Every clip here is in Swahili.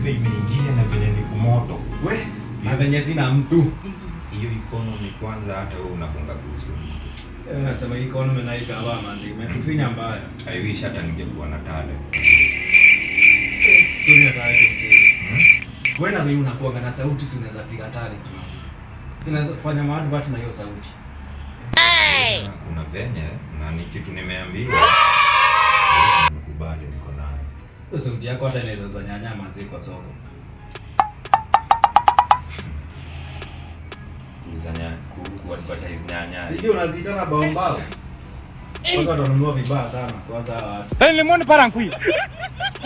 vile imeingia na vile ni kumoto. We, na venye zina mtu. Hiyo economy kwanza hata wewe unapunga kuhusu. Nasema economy na ikawa manzi imetufinya mbaya. I wish hata ningekuwa na talent. Story ya talent mzee. Wewe na wewe unakuwa na sauti, si unaweza piga talent manzi. Si unaweza kufanya advert na hiyo sauti. Kuna venye na ni kitu nimeambiwa. Nikubali niko nayo. Hiyo sauti yako hata inaweza uza nyanya manzi kwa soko. Kuzanya ku-advertise nyanya. Si ndio unaziita na bao mbao. Kwanza watanunua vibaya sana kwanza watu. Ben limoni parankui.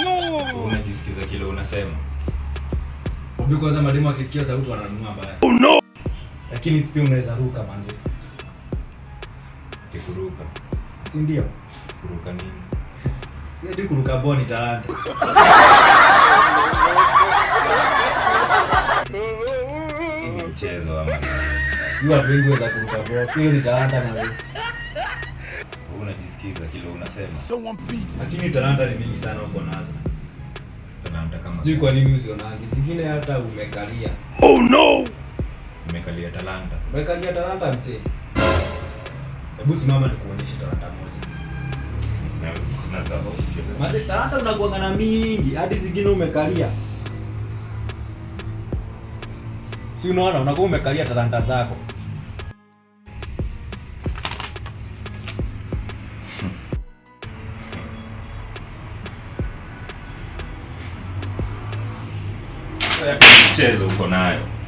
No. Unajisikiza kile unasema. Because mademu akisikia sauti wananunua baya. Oh no. Lakini sipi unaweza ruka manzi. Kuruka. Si ndio? Kuruka nini? Si hadi kuruka boni talanta. Ni mchezo ama. Si watu wengi waweza kuruka boni. Hiyo ni talanta manzi. Unajisikiza kile unasema. Lakini talanta ni mingi sana uko nazo. Talanta kama. Sijui kwa nini usionagi. Zingine hata umekalia. Oh no. Umekalia talanta. Umekalia talanta msee. Hebu simama nikuonyeshe talanta moja. Na sababu. Mase talanta unakuanga na mingi, hadi zingine umekalia. Si unaona unakuwa umekalia talanta zako. Mchezo uko nayo.